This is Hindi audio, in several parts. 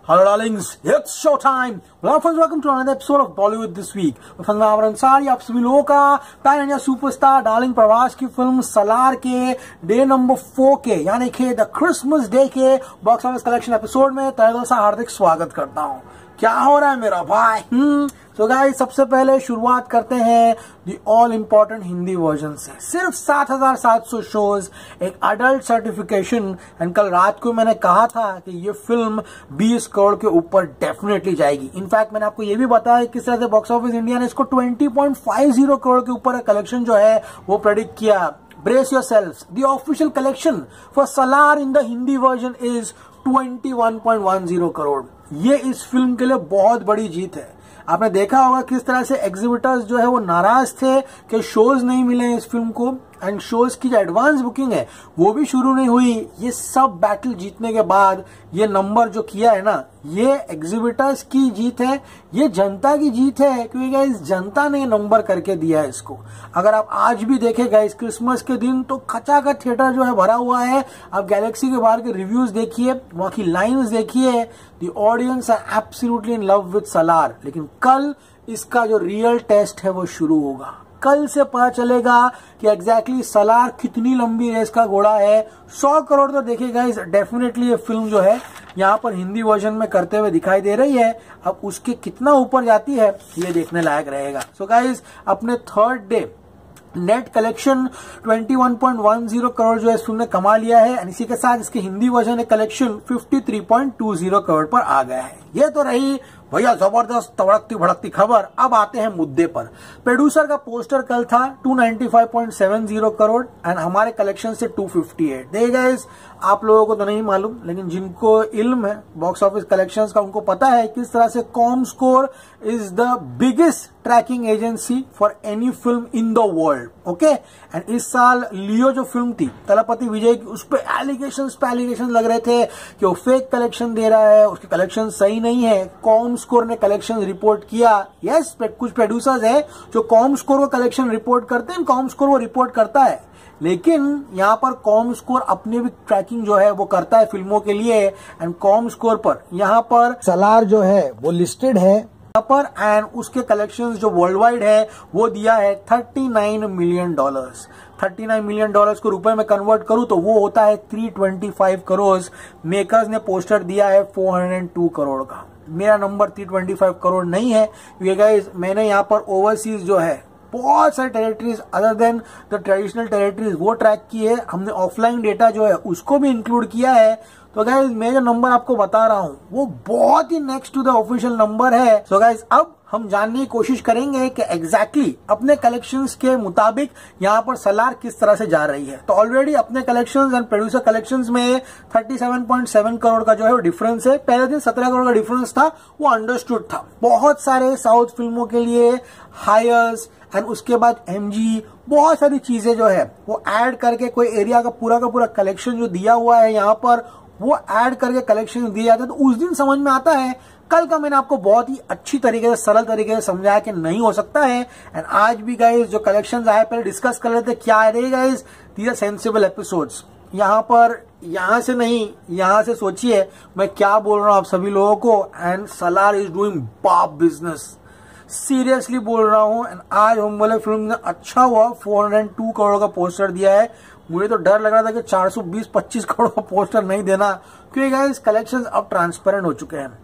Hello darlings, it's show time. Well, friends, welcome to another episode of Bollywood this week. मैं फंदावर अंसारी आप सभी लोगों का pan India superstar darling Prabhas की फिल्म सलार के डे नंबर 4 के यानी कि द क्रिसमस डे के बॉक्स ऑफिस कलेक्शन एपिसोड में तहे दिल से हार्दिक स्वागत करता हूँ। क्या हो रहा है मेरा भाई? सो गाइस, सबसे पहले शुरुआत करते हैं the all important Hindi version से। सिर्फ 7,700 शोज, एक अडल्ट सर्टिफिकेशन, एंड कल रात को मैंने कहा था कि ये फिल्म 20 करोड़ के ऊपर डेफिनेटली जाएगी। इनफैक्ट मैंने आपको ये भी बताया किस तरह से बॉक्स ऑफिस इंडिया ने इसको 20.50 करोड़ के ऊपर कलेक्शन जो है वो प्रेडिक्ट किया। Brace yourselves, the official collection for Salaar in the Hindi version is 21.10 crore. ये इस फिल्म के लिए बहुत बड़ी जीत है। आपने देखा होगा किस तरह से एग्जिबिटर्स जो है वो नाराज थे कि शोज नहीं मिले इस फिल्म को, एंड शोज की जो एडवांस बुकिंग है वो भी शुरू नहीं हुई। ये सब बैटल जीतने के बाद ये नंबर जो किया है ना, ये एग्जिबिटर्स की जीत है, ये जनता की जीत है, क्योंकि गाइस जनता ने नंबर करके दिया है इसको। अगर आप आज भी देखें गाइस, क्रिसमस के दिन तो खचाखच थिएटर जो है भरा हुआ है। आप गैलेक्सी के बाहर के रिव्यूज देखिए, वहां की लाइन्स देखिए, the audience are absolutely in love with Salaar. लेकिन कल इसका जो रियल टेस्ट है वो शुरू होगा। कल से पता चलेगा कि एग्जैक्टली सलार कितनी लंबी रेस का घोड़ा है। 100 करोड़ तो देखिए गाइस, डेफिनेटली ये फिल्म जो है यहाँ पर हिंदी वर्जन में करते हुए दिखाई दे रही है। अब उसके कितना ऊपर जाती है ये देखने लायक रहेगा। सो गाइस, अपने third day net collection 21.10 crore जो है इस फिल्म ने कमा लिया है, और इसी के साथ इसके हिंदी वर्जन कलेक्शन 53.20 करोड़ पर आ गया है। ये तो रही भैया जबरदस्त तड़कती भड़कती खबर। अब आते हैं मुद्दे पर। प्रोड्यूसर का पोस्टर कल था 295.70 करोड़ एंड हमारे कलेक्शन से 258। देखिए गाइस, आप लोगों को तो नहीं मालूम, लेकिन जिनको इल्म है बॉक्स ऑफिस कलेक्शंस का उनको पता है किस तरह से Comscore is the biggest tracking agency for any film in the world. Okay, and इस साल लियो जो फिल्म थी तलपति विजय की, उस पर एलिगेशन लग रहे थे कि वो फेक कलेक्शन दे रहा है, उसके कलेक्शन सही नहीं है। कॉमस्कोर ने कलेक्शन रिपोर्ट किया। यस, कुछ प्रोड्यूसर्स है जो कॉमस्कोर को कलेक्शन रिपोर्ट करते हैं, कॉमस्कोर वो रिपोर्ट करता है, लेकिन यहाँ पर कॉमस्कोर अपनी भी ट्रैकिंग जो है वो करता है फिल्मों के लिए, एंड कॉमस्कोर पर यहाँ पर सलार जो है वो लिस्टेड है यहाँ पर, एंड उसके कलेक्शंस जो वर्ल्ड वाइड है वो दिया है $39 मिलियन। $39 मिलियन को रुपए में कन्वर्ट करूं तो वो होता है 325 करोड़। मेकर्स ने पोस्टर दिया है 402 करोड़ का। मेरा नंबर 325 करोड़ नहीं है, क्योंकि गाइस मैंने यहाँ पर ओवरसीज जो है बहुत सारे territories other than the traditional territories वो ट्रैक की है। हमने ऑफलाइन डेटा जो है उसको भी इंक्लूड किया है। तो गाइज मैं जो नंबर आपको बता रहा हूँ वो बहुत ही next to the official number है। सो गाइज, अब हम जानने की कोशिश करेंगे कि एग्जैक्टली अपने कलेक्शंस के मुताबिक यहाँ पर सलार किस तरह से जा रही है। तो ऑलरेडी अपने कलेक्शंस एंड प्रोड्यूसर कलेक्शंस में 37.7 करोड़ का जो है वो डिफरेंस है। पहले दिन 17 करोड़ का डिफरेंस था, वो अंडरस्टूड था। बहुत सारे साउथ फिल्मों के लिए हायर्स एंड उसके बाद एमजी, बहुत सारी चीजें जो है वो ऐड करके कोई एरिया का पूरा कलेक्शन जो दिया हुआ है यहाँ पर वो ऐड करके कलेक्शन दिया जाता है, तो उस दिन समझ में आता है। कल का मैंने आपको बहुत ही अच्छी तरीके से, सरल तरीके से समझाया कि नहीं हो सकता है। एंड आज भी गाइस जो कलेक्शंस आए पहले डिस्कस कर लेते क्या है guys. These are sensible episodes. यहाँ पर यहाँ से नहीं, यहाँ से सोचिए मैं क्या बोल रहा हूँ आप सभी लोगों को। एंड सलार इज डूइंग बाप बिजनेस, सीरियसली बोल रहा हूँ। एंड आज हम बोले फिल्म ने अच्छा हुआ 402 करोड़ का पोस्टर दिया है। मुझे तो डर लग रहा था कि 420-25 करोड़ का पोस्टर नहीं देना, क्योंकि गाइस कलेक्शंस अब ट्रांसपेरेंट हो चुके हैं।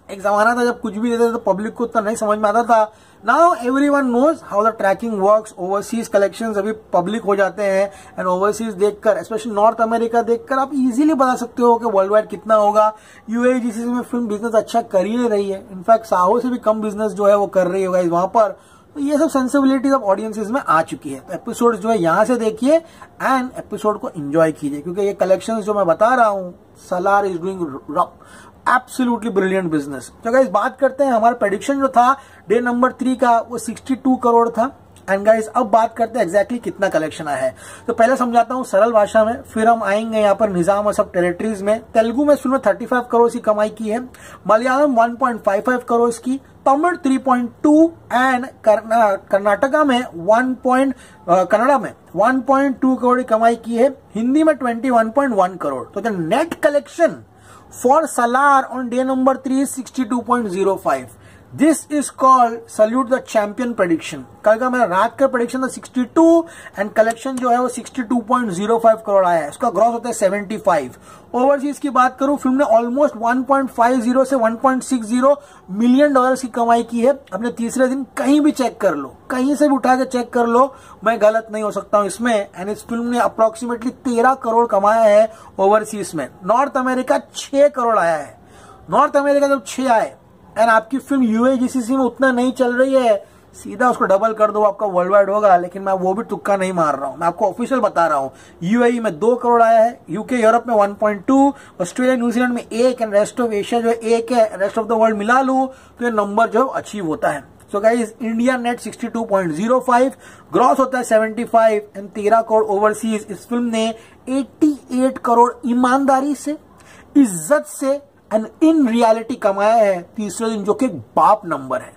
एक जमाना था जब कुछ भी देते थे तो पब्लिक को तो नहीं समझ में आता था। Now everyone knows how the tracking works. Overseas collections अभी पब्लिक हो जाते हैं, एंड ओवरसीज देखकर, स्पेशली नॉर्थ अमेरिका देखकर आप इजीली बता सकते हो कि वर्ल्ड वाइड कितना होगा। यूएई जीसीसी में फिल्म बिजनेस अच्छा कर ही नहीं रही है, इनफैक्ट साहो से भी कम बिजनेस जो है वो कर रही है वहां पर। तो ये सब सेंसिबिलिटीज ऑफ ऑडियंसेस में आ चुकी है। तो एपिसोड जो है यहाँ से देखिए एंड एपिसोड को एंजॉय कीजिए, क्योंकि ये कलेक्शंस जो मैं बता रहा हूँ, Salaar is doing absolutely brilliant business. तो गाइस बात करते हैं, हमारा प्रेडिक्शन जो था डे नंबर 3 का वो 62 करोड़ था। एंड गाइस अब बात करते हैं एग्जैक्टली कितना कलेक्शन आया है। तो पहले समझाता हूँ सरल भाषा में, फिर हम आएंगे यहाँ पर निजाम और सब टेरिटरीज में। तेलुगु में फिल्म 35 करोड़ की कमाई की है, मलयालम 1.55 करोड़ की, तमिल 3.2 एंड कर्नाटका में कन्नड़ा में 1.2 करोड़ की कमाई की है। हिंदी में 21.1 करोड़। तो net collection For Salar on day number 3 is 62.05. This is called Salute the Champion prediction. कल का मेरा रात का prediction था 62 एंड कलेक्शन जो है वो 62.05 करोड़ आया है. इसका ग्रॉस होता है 75. ओवरसीज की बात करूं, फिल्म ने ऑलमोस्ट 1.50 से 1.60 मिलियन डॉलर्स की कमाई की है. अपने तीसरे दिन कहीं भी चेक कर लो, कहीं से भी उठा के चेक कर लो, मैं गलत नहीं हो सकता हूं इसमें. एंड इस फिल्म ने अप्रोक्सीमेटली 13 करोड़ कमाया है ओवरसीज में. नॉर्थ अमेरिका 6 करोड़ आया है. नॉर्थ अमेरिका जब 6 आए एंड आपकी फिल्म यूएजीसीसी में उतना नहीं चल रही है, सीधा उसको डबल कर दो, आपका वर्ल्ड वाइड होगा. लेकिन मैं वो भी तुक्का नहीं मार रहा हूं, मैं आपको ऑफिशियल बता रहा हूं. यूएई में 2 करोड़ आया है, यूके यूरोप में 1.2, ऑस्ट्रेलिया न्यूजीलैंड में 1 एंड रेस्ट ऑफ एशिया जो है 1 है. रेस्ट ऑफ द वर्ल्ड मिला लूं तो ये नंबर जो अचीव होता है. So guys, India net 62.05, gross होता है 75 एंड 13 करोड़ ओवरसीज. इस फिल्म ने 88 करोड़ ईमानदारी से, इज्जत से एंड इन रियलिटी कमाया है तीसरे दिन, जो कि एक बाप नंबर है.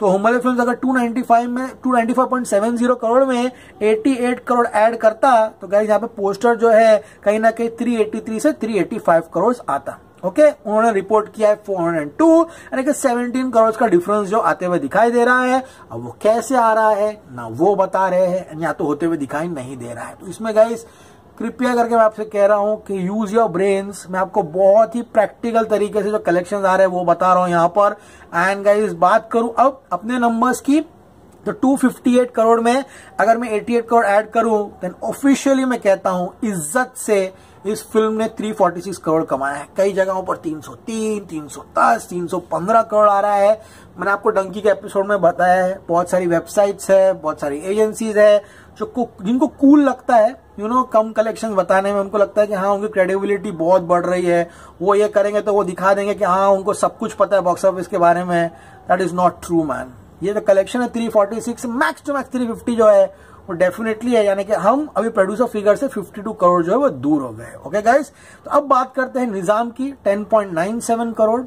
तो हुम्मले फिल्म्स अगर 295.70 करोड़ में 88 करोड़ ऐड करता तो गाइस यहाँ पे पोस्टर जो है कहीं ना कहीं 383 से 385 करोड़ आता. ओके, उन्होंने रिपोर्ट किया है 402 यानी कि 17 करोड़ का डिफरेंस जो आते हुए दिखाई दे रहा है. अब वो कैसे आ रहा है ना वो बता रहे हैं, या तो होते हुए दिखाई नहीं दे रहा है. तो इसमें गाइस कृपया करके मैं आपसे कह रहा हूं कि यूज योर ब्रेन्स. मैं आपको बहुत ही प्रैक्टिकल तरीके से जो कलेक्शंस आ रहे हैं वो बता रहा हूं यहां पर. एंड गाइस बात करूं अब अपने नंबर्स की, तो 258 करोड़ में अगर मैं 88 करोड़ ऐड करूं देन ऑफिशियली मैं कहता हूं इज्जत से इस फिल्म ने 346 करोड़ कमाया है. कई जगहों पर 303, 310, 315 करोड़ आ रहा है. मैंने आपको डंकी के एपिसोड में बताया है, बहुत सारी वेबसाइट्स है, बहुत सारी एजेंसीज है जिनको कूल लगता है कम कलेक्शन बताने में. उनको लगता है कि हाँ उनकी क्रेडिबिलिटी बहुत बढ़ रही है, वो ये करेंगे तो वो दिखा देंगे कि हाँ उनको सब कुछ पता है बॉक्स ऑफिस के बारे में. That is not true man. ये जो कलेक्शन है 346 मैक्स टू मैक्स 350 जो है वो डेफिनेटली है, यानी कि हम अभी प्रोड्यूसर फिगर से 52 करोड़ जो है वो दूर हो गए. ओके गाइस, तो अब बात करते हैं निजाम की. 10.97 करोड़.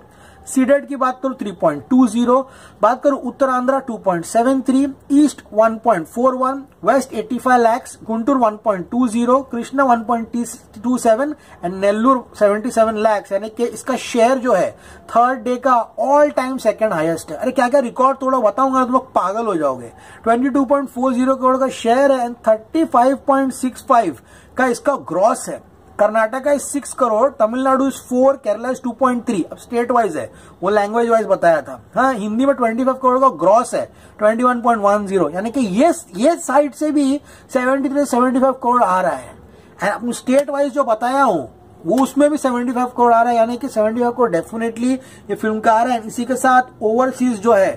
सीडेड की बात करूं 3.20, बात करूं Uttarandhra 2.73, East 1.41, West 85 lakh, Guntur 1.20, Krishna 1.27 and Nellore 77 lakh. यानी कि इसका शेयर जो है थर्ड डे का ऑल टाइम सेकंड हाईएस्ट है. अरे क्या क्या रिकॉर्ड तोड़ा बताऊंगा तो लोग पागल हो जाओगे. 22.40 करोड़ का शेयर है एंड 35.65 का इसका ग्रॉस है. Karnataka is 6 crore, Tamil Nadu is 4, Kerala is 2.3. अब स्टेट वाइज है, वो लैंग्वेज वाइज बताया था. हाँ, हिंदी में 25 करोड़ का ग्रॉस है, 21.10. यानी कि ये साइड से भी 73-75 करोड़ आ रहा है. एंड अपनी स्टेट वाइज जो बताया हूं वो उसमें भी 75 करोड़ आ रहा है. यानी कि 75 करोड़ डेफिनेटली ये फिल्म का आ रहा है. इसी के साथ ओवरसीज जो है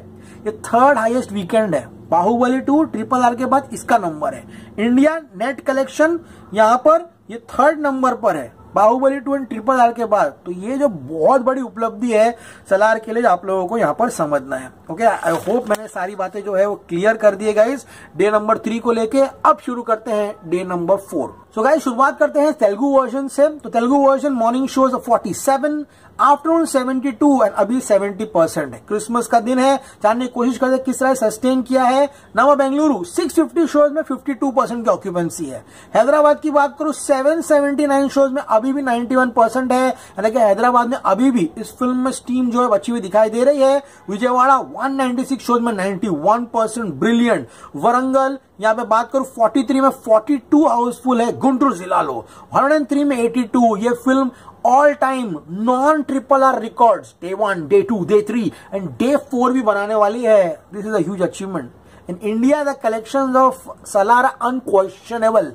ये थर्ड हाईएस्ट वीकेंड है. बाहुबली 2 RRR के बाद इसका नंबर है. इंडिया नेट कलेक्शन यहां पर ये थर्ड नंबर पर है बाहुबली 2 एंड RRR के बाद. तो ये जो बहुत बड़ी उपलब्धि है सलार के लिए, आप लोगों को यहाँ पर समझना है. ओके, आई होप मैंने सारी बातें जो है वो क्लियर कर दिए गाइस डे नंबर 3 को लेके. अब शुरू करते हैं डे नंबर 4. सो गाइस शुरुआत करते हैं तेलुगु वर्जन से. तो Telugu version morning shows 47, afternoon 72 and अभी 70% है. क्रिसमस का दिन है, जानने की कोशिश करते किस तरह सस्टेन किया है. नवा बेंगलुरु 650 शोज में 52% की ऑक्यूपेंसी है. हैदराबाद की बात करूं 779 शोज में अभी भी 91% है. यानी कि हैदराबाद में अभी भी इस फिल्म में स्टीम जो है बची हुई दिखाई दे रही है. विजयवाड़ा 196 शोज में 91%, ब्रिलियंट. वरंगल यहाँ पे बात करूं 43 में 42 हाउसफुल है. गुंटूर जिला लो 103 में 82. ये film all time non RRR records day 1, day 2, day 3 and day 4 भी बनाने वाली है. This is a huge achievement. In India the collections of Salaar are unquestionable.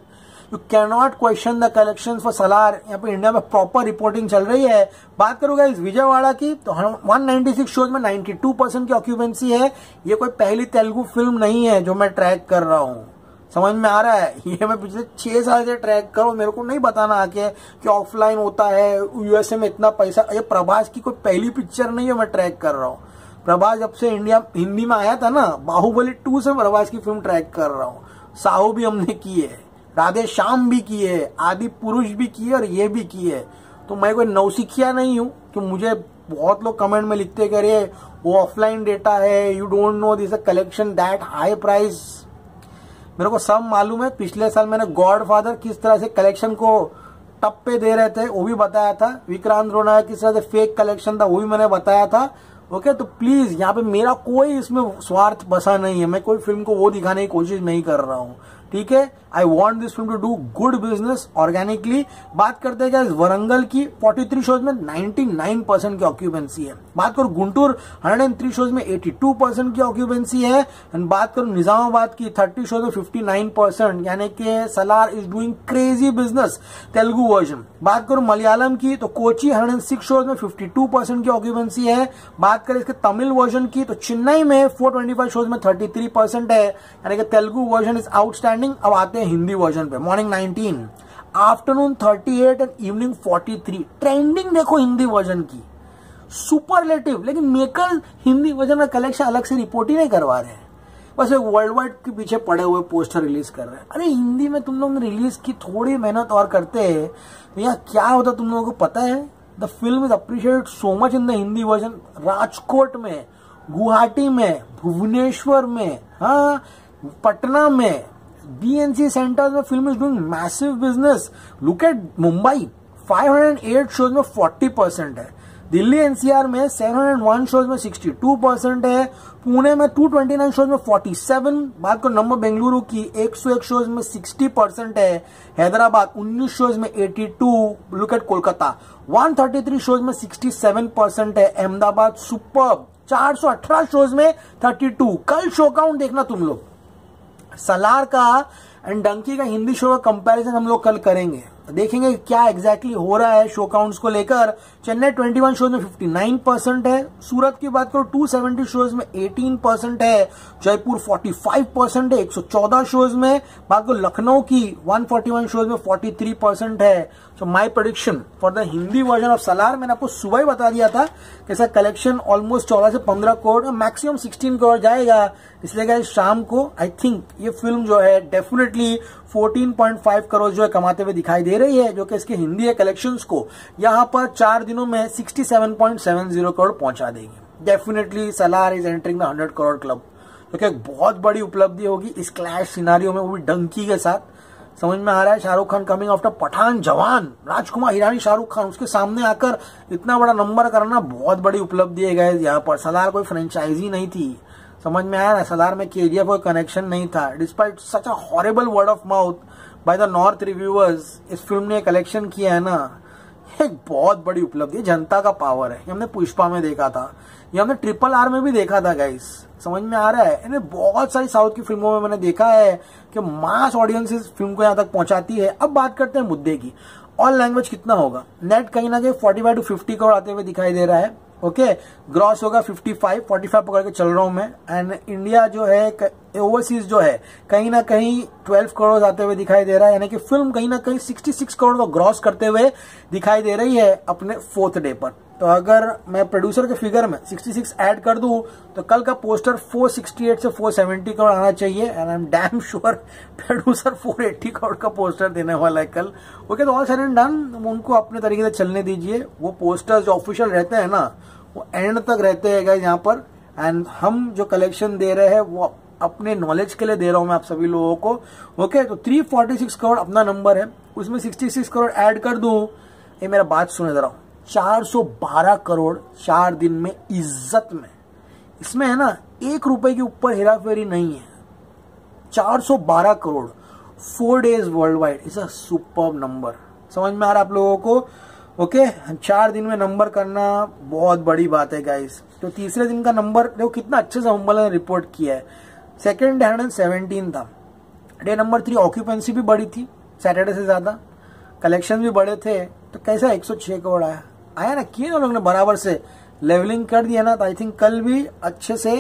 You can not question the collections for Salaar. यहाँ पे इंडिया में प्रॉपर रिपोर्टिंग चल रही है. बात करूंगा इस विजयवाड़ा की तो 196 शोज में 92% की ऑक्यूपेंसी है. ये कोई पहली तेलुगु फिल्म नहीं है जो मैं ट्रैक कर रहा हूँ, समझ में आ रहा है. ये मैं पिछले 6 साल से ट्रैक करूं. मेरे को नहीं बताना आके कि ऑफलाइन होता है, यूएसए में इतना पैसा. ये प्रभास की कोई पहली पिक्चर नहीं है मैं ट्रैक कर रहा हूं. प्रभास जब से इंडिया हिंदी में आया था ना, बाहुबली 2 से प्रभास की फिल्म ट्रैक कर रहा हूं. साहू भी हमने की है, राधे श्याम भी की है, आदि पुरुष भी की है और ये भी की है. तो मैं कोई नौसिखिया नहीं हूं कि मुझे बहुत लोग कमेंट में लिखते करे वो ऑफलाइन डेटा है, you don't know this collection that high price. मेरे को सब मालूम है. पिछले साल मैंने गॉडफादर किस तरह से कलेक्शन को टप पे दे रहे थे, वो भी बताया था। विक्रांत रोना किस तरह से फेक कलेक्शन था, वो भी मैंने बताया था। ओके, तो प्लीज यहाँ पे मेरा कोई इसमें स्वार्थ बसा नहीं है, मैं कोई फिल्म को वो दिखाने की कोशिश नहीं कर रहा हूँ, ठीक है। I want this film to do good business organically. बात करते हैं गाइस वरंगल की, 43 शोज में 99% की ऑक्यूपेंसी है। बात करो गुंटूर 103 शोज में 82% की ऑक्यूपेंसी है। एंड बात करो निजामाबाद की 30 शोज में 59%, यानी कि Salaar is doing crazy business Telugu version. बात करो मलयालम की तो कोची 106 शोज में 52% की ऑक्यूपेंसी है। बात करें इसके तमिल वर्जन की तो चेन्नई में 425 शोज में 33% है, यानी कि तेलुगु वर्जन इज आउटस्टैंडिंग। अब आते हैं हिंदी वर्जन पे। Morning 19, afternoon 38 and evening 43। Trending देखो हिंदी वर्जन की, सुपरलेटिव। लेकिन मेकर हिंदी वर्जन का कलेक्शन अलग से रिपोर्ट ही नहीं करवा रहे हैं, बस एक वर्ल्ड वाइड के पीछे पड़े हुए पोस्टर रिलीज कर रहे हैं। अरे हिंदी में तुम लोग ने रिलीज की, थोड़ी मेहनत और करते हैं तो यहाँ क्या होता तुम लोगों को पता है। The film is appreciated so much in the Hindi version. Rajkot में, गुवाहाटी में, भुवनेश्वर में, हाँ पटना में, BNC सेंटर्स में film is doing massive business. Look at Mumbai, 508 shows में 40% है। दिल्ली NCR में 701 शोज में 62% है। पुणे में 229 शोज में 47। बात करो नंबर बेंगलुरु की, 101 शोज में 60% है। हैदराबाद 19 शोज में 82। लुक एट कोलकाता, 133 शोज में 67% है। अहमदाबाद सुपर्ब, 418 शोज में 32। कल शो काउंट देखना तुम लोग, सलार का एंड डंकी का हिंदी शो का कंपैरिजन हम लोग कल करेंगे, देखेंगे क्या एग्जैक्टली हो रहा है शो काउंट्स को लेकर। चेन्नई 21 शोज में 59% है। सूरत की बात करो 270 शोज में 18% है। जयपुर 45% है 114 शोज में। बात करो लखनऊ की 141 शोज में 43% है। So my prediction for the Hindi version of Salaar, मैंने आपको सुबह ही बता दिया था कि इसका कलेक्शन ऑलमोस्ट 14 से 15 करोड़, मैक्सिमम 16 करोड़ जाएगा। इसलिए गाइस शाम को आई थिंक ये फिल्म जो है डेफिनेटली 14.5 करोड़ जो है कमाते हुए दिखाई दे रही है, जो कि इसके हिंदी है कलेक्शंस को यहाँ पर 4 दिनों में 67.70 करोड़ पहुंचा देगी। Definitely Salaar is entering the 100 crore club, जो कि एक बहुत बड़ी उपलब्धि होगी इस क्लैश सिनारियो में, वो भी डंकी के साथ। समझ में आ रहा है, शाहरुख खान कमिंग आफ्टर पठान, जवान, राजकुमार हिरानी, शाहरुख खान, उसके सामने आकर इतना बड़ा नंबर करना बहुत बड़ी उपलब्धि है गाइस। यहाँ पर सलार कोई फ्रेंचाइजी नहीं थी, समझ में आया ना। सलार में KGF कोई कनेक्शन नहीं था। Despite such a horrible word of mouth by the north reviewers, इस फिल्म ने कलेक्शन किया है ना, एक बहुत बड़ी उपलब्धि है। जनता का पावर है। ये हमने पुष्पा में देखा था, ये हमने RRR में भी देखा था गाइस, समझ में आ रहा है। इन्हें बहुत सारी साउथ की फिल्मों में मैंने देखा है कि मास ऑडियंस इस फिल्म को यहाँ तक पहुंचाती है। अब बात करते हैं मुद्दे की, ऑल लैंग्वेज कितना होगा। नेट कहीं ना कहीं 45 to 50 करोड़ आते हुए दिखाई दे रहा है। ओके, ग्रॉस होगा 45 पकड़ के चल रहा हूं मैं। एंड इंडिया जो है, ओवरसीज जो है कहीं ना कहीं 12 करोड़ आते हुए दिखाई दे रहा है, यानी कि फिल्म कहीं ना कहीं 66 करोड़ को ग्रॉस करते हुए दिखाई दे रही है अपने 4th डे पर। तो अगर मैं प्रोड्यूसर के फिगर में 66 ऐड कर दूं तो कल का पोस्टर 468 से 470 करोड़ आना चाहिए। And I am damn sure producer 480 crore का पोस्टर देने वाला है कल। ओके, तो ऑल सेड एंड डन, उनको अपने तरीके से चलने दीजिए। वो पोस्टर्स जो ऑफिशियल रहते हैं ना, वो एंड तक रहते हैं गाइस यहाँ पर। एंड हम जो कलेक्शन दे रहे हैं वो अपने नॉलेज के लिए दे रहा हूं मैं आप सभी लोगों को। ओके, तो 346 करोड़ अपना नंबर है, उसमें 66 करोड़ ऐड कर दूं। ये मेरा बात सुने जरा, 412 करोड़ 4 दिन में इज्जत में। इसमें है ना 1 रुपए के ऊपर हेरा फेरी नहीं है। 412 crore 4 days world wide is a superb number. समझ में आ रहा है आप लोगों को। ओके, 4 दिन में नंबर करना बहुत बड़ी बात है गाइस। तो तीसरे दिन का नंबर देखो कितना अच्छे से हुम्बल ने रिपोर्ट किया है। सेकेंड डे 117 था। डे नंबर 3 ऑक्यूपेंसी भी बड़ी थी सैटरडे से ज्यादा, कलेक्शन भी बड़े थे। तो कैसा 106 करोड़ आया ना, किए ना लोग ने बराबर से लेवलिंग कर दिया ना। तो आई थिंक कल भी अच्छे से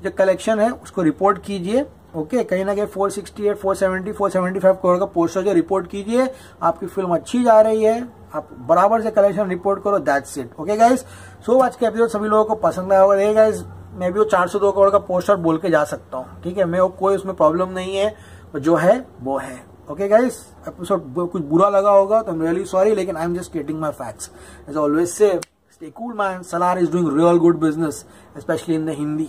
जो कलेक्शन है उसको रिपोर्ट कीजिए। ओके, कहीं ना कहीं 468, 470, 475 करोड़ का पोस्टर जो रिपोर्ट कीजिए। आपकी फिल्म अच्छी जा रही है, आप बराबर से कलेक्शन रिपोर्ट करो, दैट्स इट। ओके गाइस, सो आज के एपिसोड सभी लोगों को पसंद आया होगा। गाइस मैं भी वो 402 करोड़ का पोस्टर बोल के जा सकता हूँ, ठीक है, मैं कोई उसमें प्रॉब्लम नहीं है, जो है वो है। ओके गाइस, एपिसोड कुछ बुरा लगा होगा तो आई एम रियली सॉरी, लेकिन I am just stating my facts. As always say, stay cool man, Salaar is doing real good business, specially in the Hindi.